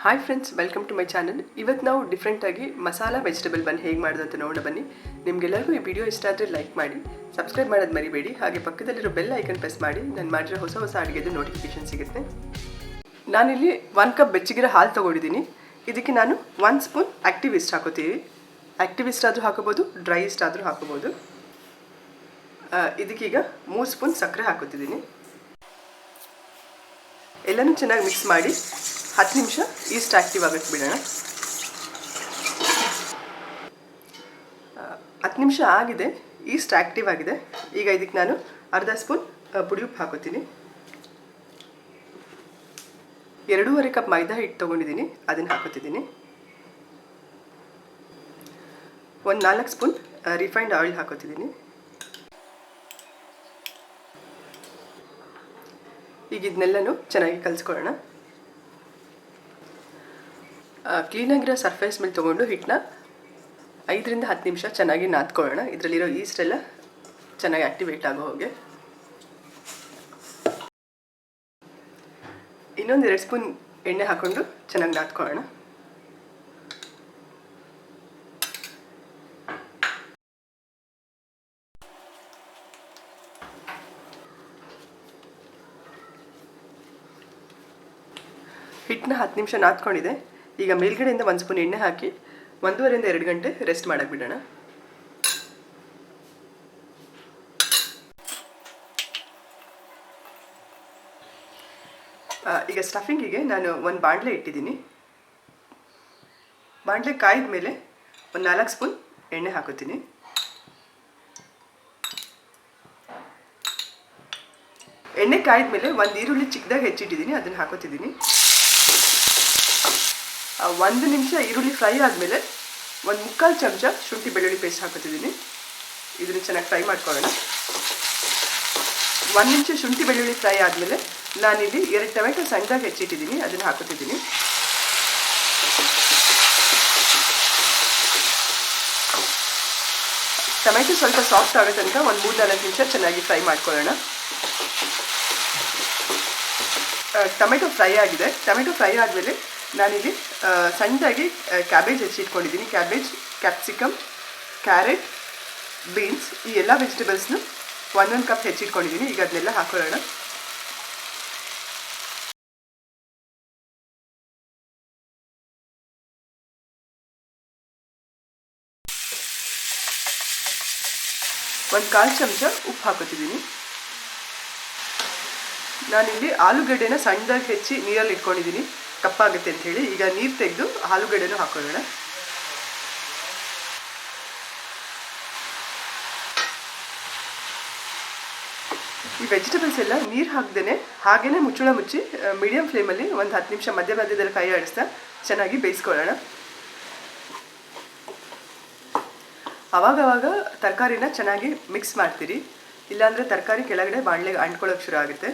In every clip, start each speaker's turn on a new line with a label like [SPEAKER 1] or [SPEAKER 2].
[SPEAKER 1] Hi friends, welcome to my channel. ಇವತ್ತು ನಾವು ಡಿಫ್ರೆಂಟಾಗಿ ಮಸಾಲಾ ವೆಜಿಟೇಬಲ್ ಬನ್ ಹೇಗೆ ಮಾಡೋದು ಅಂತ ನೋಡೋಣ ಬನ್ನಿ. ನಿಮಗೆಲ್ಲರಿಗೂ ಈ ವಿಡಿಯೋ ಇಷ್ಟ ಆದರೆ ಲೈಕ್ ಮಾಡಿ, ಸಬ್ಸ್ಕ್ರೈಬ್ ಮಾಡೋದು ಮರಿಬೇಡಿ. ಹಾಗೆ ಪಕ್ಕದಲ್ಲಿರೋ ಬೆಲ್ ಐಕನ್ ಪ್ರೆಸ್ ಮಾಡಿ ನಾನು ಮಾಡಿರೋ ಹೊಸ ಹೊಸ ಅಡುಗೆದು ನೋಟಿಫಿಕೇಶನ್ ಸಿಗುತ್ತೆ. ನಾನಿಲ್ಲಿ 1 ಕಪ್ ಬೆಚ್ಚಗಿರೋ ಹಾಲು ತೊಗೊಂಡಿದ್ದೀನಿ. ಇದಕ್ಕೆ ನಾನು 1 ಸ್ಪೂನ್ ಆ್ಯಕ್ಟಿವ್ ಈಸ್ಟ್ ಹಾಕೋತೀವಿ. ಆ್ಯಕ್ಟಿವ್ ಈಸ್ಟ್ ಆದರೂ ಹಾಕೋಬೋದು, ಡ್ರೈ ಈಸ್ಟ್ ಆದರೂ ಹಾಕೋಬೋದು. ಇದಕ್ಕೀಗ 3 ಸ್ಪೂನ್ ಸಕ್ಕರೆ ಹಾಕೋತಿದ್ದೀನಿ. ಎಲ್ಲನೂ ಚೆನ್ನಾಗಿ ಮಿಕ್ಸ್ ಮಾಡಿ 10 ನಿಮಿಷ ಈಸ್ಟ್ ಆ್ಯಕ್ಟಿವ್ ಆಗೋಕ್ಕೆ ಬಿಡೋಣ. 10 ನಿಮಿಷ ಆಗಿದೆ, ಈಸ್ಟ್ ಆ್ಯಕ್ಟಿವ್ ಆಗಿದೆ. ಈಗ ಇದಕ್ಕೆ ನಾನು ಅರ್ಧ ಸ್ಪೂನ್ ಪುಡಿ ಉಪ್ಪು ಹಾಕೋತೀನಿ. 2.5 ಕಪ್ ಮೈದಾ ಹಿಟ್ಟು ತೊಗೊಂಡಿದ್ದೀನಿ, ಅದನ್ನು ಹಾಕೋತಿದ್ದೀನಿ. 4 ಸ್ಪೂನ್ ರಿಫೈನ್ಡ್ ಆಯಿಲ್ ಹಾಕೋತಿದ್ದೀನಿ. ಈಗ ಇದನ್ನೆಲ್ಲನೂ ಚೆನ್ನಾಗಿ ಕಲಿಸ್ಕೊಳ್ಳೋಣ. ಕ್ಲೀನಾಗಿರೋ ಸರ್ಫೇಸ್ ಮೇಲೆ ತೊಗೊಂಡು ಹಿಟ್ಟನ್ನ 5 ರಿಂದ 10 ನಿಮಿಷ ಚೆನ್ನಾಗಿ ನಾದ್ಕೊಳ್ಳೋಣ. ಇದರಲ್ಲಿರೋ ಈಸ್ಟ್ ಎಲ್ಲ ಚೆನ್ನಾಗಿ ಆ್ಯಕ್ಟಿವೇಟ್ ಆಗೋ ಹಾಗೆ. ಇನ್ನೊಂದು 2 ಸ್ಪೂನ್ ಎಣ್ಣೆ ಹಾಕ್ಕೊಂಡು ಚೆನ್ನಾಗಿ ನಾದ್ಕೊಳ್ಳೋಣ. ಹಿಟ್ಟನ್ನ 10 ನಿಮಿಷ ನಾದ್ಕೊಂಡಿದೆ. ಈಗ ಮೇಲ್ಗಡೆಯಿಂದ 1 ಸ್ಪೂನ್ ಎಣ್ಣೆ ಹಾಕಿ 1.5 ರಿಂದ 2 ಗಂಟೆ ರೆಸ್ಟ್ ಮಾಡಕ್ಕೆ ಬಿಡೋಣ. ಈಗ ಸ್ಟಫಿಂಗಿಗೆ ನಾನು ಒಂದು ಬಾಣಲೆ ಇಟ್ಟಿದ್ದೀನಿ. ಬಾಣಲೆ ಕಾಯ್ದ ಮೇಲೆ 4 ಸ್ಪೂನ್ ಎಣ್ಣೆ ಹಾಕೋತೀನಿ. ಎಣ್ಣೆ ಕಾಯ್ದ ಮೇಲೆ 1 ಈರುಳ್ಳಿ ಚಿಕ್ಕದಾಗಿ ಹೆಚ್ಚಿಟ್ಟಿದ್ದೀನಿ, ಅದನ್ನು ಹಾಕೋತಿದ್ದೀನಿ. 1 ನಿಮಿಷ ಈರುಳ್ಳಿ ಫ್ರೈ ಆದಮೇಲೆ 1/4 ಚಮಚ ಶುಂಠಿ ಬೆಳ್ಳುಳ್ಳಿ ಪೇಸ್ಟ್ ಹಾಕೋತಿದ್ದೀನಿ. ಇದನ್ನು ಚೆನ್ನಾಗಿ ಫ್ರೈ ಮಾಡ್ಕೊಳ್ಳೋಣ. 1 ನಿಮಿಷ ಶುಂಠಿ ಬೆಳ್ಳುಳ್ಳಿ ಫ್ರೈ ಆದಮೇಲೆ ನಾನಿಲ್ಲಿ 2 ಟೊಮೆಟೊ ಸಣ್ಣದಾಗಿ ಹೆಚ್ಚಿಟ್ಟಿದ್ದೀನಿ, ಅದನ್ನು ಹಾಕೋತಿದ್ದೀನಿ. ಟೊಮೆಟೊ ಸ್ವಲ್ಪ ಸಾಫ್ಟ್ ಆಗೋ ತನಕ 3-4 ನಿಮಿಷ ಚೆನ್ನಾಗಿ ಫ್ರೈ ಮಾಡ್ಕೊಳ್ಳೋಣ. ಟೊಮೆಟೊ ಫ್ರೈ ಆಗಿದೆ. ಟೊಮೆಟೊ ಫ್ರೈ ಆದಮೇಲೆ ನಾನಿಲ್ಲಿ ಸಣ್ಣದಾಗಿ ಕ್ಯಾಬೇಜ್ ಹೆಚ್ಚಿಟ್ಕೊಂಡಿದ್ದೀನಿ. ಕ್ಯಾಬೇಜ್, ಕ್ಯಾಪ್ಸಿಕಮ್, ಕ್ಯಾರೆಟ್, ಬೀನ್ಸ್, ಈ ಎಲ್ಲ ವೆಜಿಟೇಬಲ್ಸ್ನು 1 ಕಪ್ ಹೆಚ್ಚಿಟ್ಕೊಂಡಿದ್ದೀನಿ. ಈಗ ಅದನ್ನೆಲ್ಲ ಹಾಕೊಳ್ಳೋಣ. ಒಂದು 1/4 ಚಮಚ ಉಪ್ಪು ಹಾಕೋತಿದ್ದೀನಿ. ನಾನಿಲ್ಲಿ ಆಲೂಗಡ್ಡೆನ ಸಣ್ಣದಾಗಿ ಹೆಚ್ಚಿ ನೀರಲ್ಲಿ ಇಟ್ಕೊಂಡಿದ್ದೀನಿ, ಕಪ್ಪಾಗುತ್ತೆ ಅಂತ ಹೇಳಿ. ಈಗ ನೀರು ತೆಗೆದು ಆಲೂಗಡ್ಡೆನೂ ಹಾಕೊಳ್ಳೋಣ. ಈ ವೆಜಿಟೇಬಲ್ಸ್ ಎಲ್ಲ ನೀರು ಹಾಕ್ದೇ ಹಾಗೇ ಮುಚ್ಚಳ ಮುಚ್ಚಿ ಮೀಡಿಯಂ ಫ್ಲೇಮಲ್ಲಿ ಒಂದು 10 ನಿಮಿಷ ಮಧ್ಯ ಮಧ್ಯದಲ್ಲಿ ಕೈ ಆಡಿಸ್ತಾ ಚೆನ್ನಾಗಿ ಬೇಯಿಸ್ಕೊಳ್ಳೋಣ. ಆವಾಗವಾಗ ತರಕಾರಿನ ಚೆನ್ನಾಗಿ ಮಿಕ್ಸ್ ಮಾಡ್ತೀರಿ, ಇಲ್ಲಾಂದರೆ ತರಕಾರಿ ಕೆಳಗಡೆ ಬಾಣಲೆಗೆ ಅಂಟ್ಕೊಳ್ಳೋಕೆ ಶುರು ಆಗುತ್ತೆ.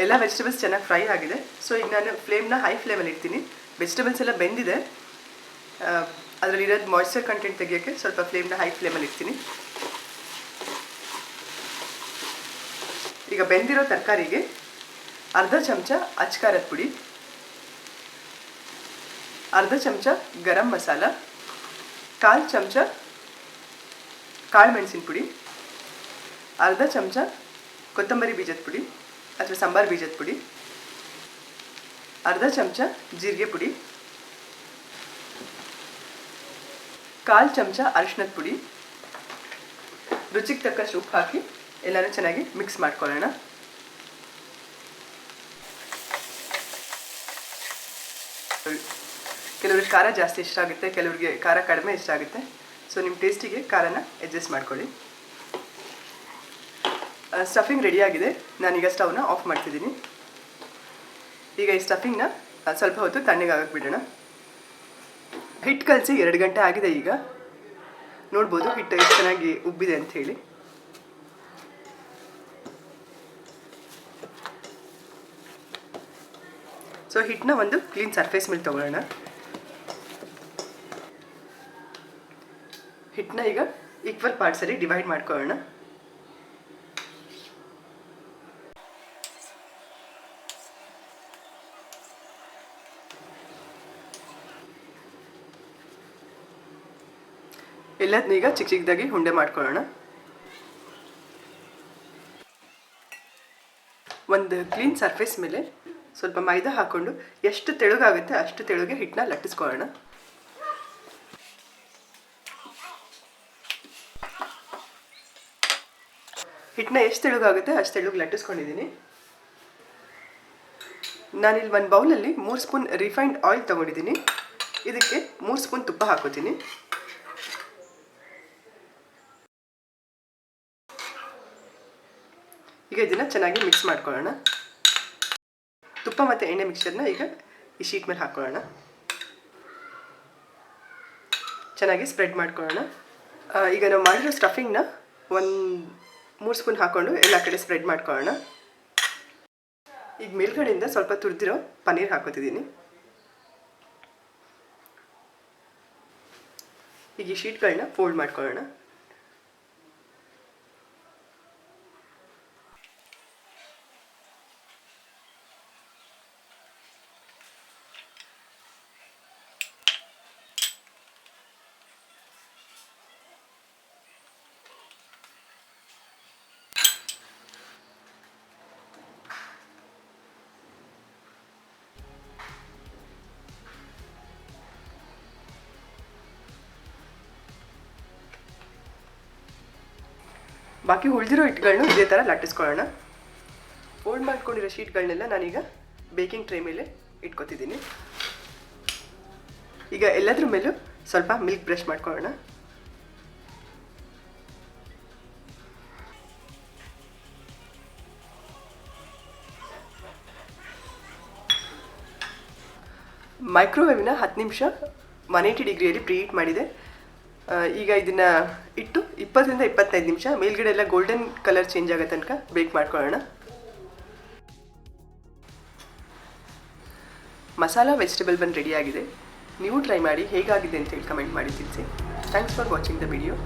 [SPEAKER 1] ಎಲ್ಲ ವೆಜಿಟೇಬಲ್ಸ್ ಚೆನ್ನಾಗಿ ಫ್ರೈ ಆಗಿದೆ. ಸೊ ಈಗ ನಾನು ಫ್ಲೇಮ್ನ ಹೈ ಫ್ಲೇಮಲ್ಲಿ ಇಡ್ತೀನಿ. ವೆಜಿಟೇಬಲ್ಸ್ ಎಲ್ಲ ಬೆಂದಿದೆ, ಅದರಲ್ಲಿರೋದು ಮಾಯ್ಶ್ಚರ್ ಕಂಟೆಂಟ್ ತೆಗಿಯೋಕ್ಕೆ ಸ್ವಲ್ಪ ಫ್ಲೇಮ್ನ ಹೈ ಫ್ಲೇಮಲ್ಲಿ ಇಡ್ತೀನಿ. ಈಗ ಬೆಂದಿರೋ ತರಕಾರಿಗೆ ಅರ್ಧ ಚಮಚ ಅಚ್ಕಾರದ ಪುಡಿ, ಅರ್ಧ ಚಮಚ ಗರಂ ಮಸಾಲ, 1/4 ಚಮಚ ಕಾಳು ಮೆಣಸಿನ ಪುಡಿ, ಅರ್ಧ ಚಮಚ ಕೊತ್ತಂಬರಿ ಬೀಜದ ಪುಡಿ ಅಥವಾ ಸಾಂಬಾರು ಬೀಜದ ಪುಡಿ, ಅರ್ಧ ಚಮಚ ಜೀರಿಗೆ ಪುಡಿ, 1/4 ಚಮಚ ಅರಿಶಿಣದ ಪುಡಿ, ರುಚಿಗೆ ತಕ್ಕಷ್ಟು ಉಪ್ಪು ಹಾಕಿ ಎಲ್ಲನೂ ಚೆನ್ನಾಗಿ ಮಿಕ್ಸ್ ಮಾಡ್ಕೊಳ್ಳೋಣ. ಕೆಲವ್ರಿಗೆ ಖಾರ ಜಾಸ್ತಿ ಇಷ್ಟ ಆಗುತ್ತೆ, ಕೆಲವ್ರಿಗೆ ಖಾರ ಕಡಿಮೆ ಇಷ್ಟ ಆಗುತ್ತೆ. ಸೊ ನಿಮ್ಮ ಟೇಸ್ಟಿಗೆ ಖಾರನ ಅಡ್ಜಸ್ಟ್ ಮಾಡ್ಕೊಳ್ಳಿ. ಸ್ಟಫಿಂಗ್ ರೆಡಿಯಾಗಿದೆ. ನಾನೀಗ ಸ್ಟವ್ನ ಆಫ್ ಮಾಡ್ತಿದ್ದೀನಿ. ಈಗ ಈ ಸ್ಟಫಿಂಗ್ನ ಸ್ವಲ್ಪ ಹೊತ್ತು ತಣ್ಣಗಾಗಕ್ಕೆ ಬಿಡೋಣ. ಹಿಟ್ಟು ಕಲಸಿ 2 ಗಂಟೆ ಆಗಿದೆ. ಈಗ ನೋಡ್ಬೋದು ಹಿಟ್ಟು ಎಷ್ಟು ಚೆನ್ನಾಗಿ ಉಬ್ಬಿದೆ ಅಂತ ಹೇಳಿ. ಸೊ ಹಿಟ್ಟನ್ನ ಒಂದು ಕ್ಲೀನ್ ಸರ್ಫೇಸ್ ಮೇಲೆ ತೊಗೊಳ್ಳೋಣ. ಹಿಟ್ಟನ್ನ ಈಗ ಈಕ್ವಲ್ ಪಾರ್ಟ್ಸಲ್ಲಿ ಡಿವೈಡ್ ಮಾಡ್ಕೊಳ್ಳೋಣ. ಎಲ್ಲದನ್ನೂ ಈಗ ಚಿಕ್ಕ ಚಿಕ್ಕದಾಗಿ ಉಂಡೆ ಮಾಡ್ಕೊಳ್ಳೋಣ. ಒಂದು ಕ್ಲೀನ್ ಸರ್ಫೇಸ್ ಮೇಲೆ ಸ್ವಲ್ಪ ಮೈದಾ ಹಾಕ್ಕೊಂಡು ಎಷ್ಟು ತೆಳುಗಾಗುತ್ತೆ ಅಷ್ಟು ತೆಳುಗೆ ಹಿಟ್ಟನ್ನ ಲಟ್ಟಿಸ್ಕೊಳ್ಳೋಣ. ಹಿಟ್ಟನ್ನ ಎಷ್ಟು ತೆಳುಗಾಗುತ್ತೆ ಅಷ್ಟು ತೆಳುಗೆ ಲಟ್ಟಿಸ್ಕೊಂಡಿದ್ದೀನಿ. ನಾನಿಲ್ಲಿ ಒಂದು ಬೌಲಲ್ಲಿ 3 ಸ್ಪೂನ್ ರಿಫೈನ್ಡ್ ಆಯಿಲ್ ತೊಗೊಂಡಿದ್ದೀನಿ. ಇದಕ್ಕೆ 3 ಸ್ಪೂನ್ ತುಪ್ಪ ಹಾಕೋತೀನಿ. ಈಗ ಇದನ್ನು ಚೆನ್ನಾಗಿ ಮಿಕ್ಸ್ ಮಾಡ್ಕೊಳ್ಳೋಣ. ತುಪ್ಪ ಮತ್ತು ಎಣ್ಣೆ ಮಿಕ್ಸ್ಚರ್ನ ಈಗ ಈ ಶೀಟ್ ಮೇಲೆ ಹಾಕ್ಕೊಳ್ಳೋಣ. ಚೆನ್ನಾಗಿ ಸ್ಪ್ರೆಡ್ ಮಾಡ್ಕೊಳ್ಳೋಣ. ಈಗ ನಾವು ಮಾಡಿರೋ ಸ್ಟಫಿಂಗ್ನ 3 ಸ್ಪೂನ್ ಹಾಕ್ಕೊಂಡು ಎಲ್ಲ ಕಡೆ ಸ್ಪ್ರೆಡ್ ಮಾಡ್ಕೊಳ್ಳೋಣ. ಈಗ ಮೇಲ್ಗಡೆಯಿಂದ ಸ್ವಲ್ಪ ತುರಿದಿರೋ ಪನ್ನೀರ್ ಹಾಕೋತಿದ್ದೀನಿ. ಈಗ ಈ ಶೀಟ್ಗಳನ್ನ ಫೋಲ್ಡ್ ಮಾಡ್ಕೊಳ್ಳೋಣ. ಬಾಕಿ ಉಳಿದಿರೋ ಹಿಟ್ಟುಗಳನ್ನೂ ಇದೇ ಥರ ಲಟ್ಟಿಸ್ಕೊಳ್ಳೋಣ. ಫೋಲ್ಡ್ ಮಾಡ್ಕೊಂಡಿರೋ ಶೀಟ್ಗಳನ್ನೆಲ್ಲ ನಾನೀಗ ಬೇಕಿಂಗ್ ಟ್ರೇ ಮೇಲೆ ಇಟ್ಕೊತಿದ್ದೀನಿ. ಈಗ ಎಲ್ಲದ್ರ ಮೇಲೂ ಸ್ವಲ್ಪ ಮಿಲ್ಕ್ ಬ್ರಷ್ ಮಾಡ್ಕೊಳ್ಳೋಣ. ಮೈಕ್ರೋವೇವ್ನ 10 ನಿಮಿಷ 180 ಡಿಗ್ರಿಯಲ್ಲಿ ಪ್ರೀಹೀಟ್ ಮಾಡಿದೆ. ಈಗ ಇದನ್ನು ಇಟ್ಟು 20 ರಿಂದ 25 ನಿಮಿಷ ಮೇಲ್ಗಡೆ ಎಲ್ಲ ಗೋಲ್ಡನ್ ಕಲರ್ ಚೇಂಜ್ ಆಗೋ ತನಕ ಬೇಕ್ ಮಾಡ್ಕೊಳ್ಳೋಣ. ಮಸಾಲಾ ವೆಜಿಟೇಬಲ್ ಬನ್ ರೆಡಿಯಾಗಿದೆ. ನೀವು ಟ್ರೈ ಮಾಡಿ ಹೇಗಾಗಿದೆ ಅಂತೇಳಿ ಕಮೆಂಟ್ ಮಾಡಿ ತಿಳಿಸಿ. Thanks for watching the video.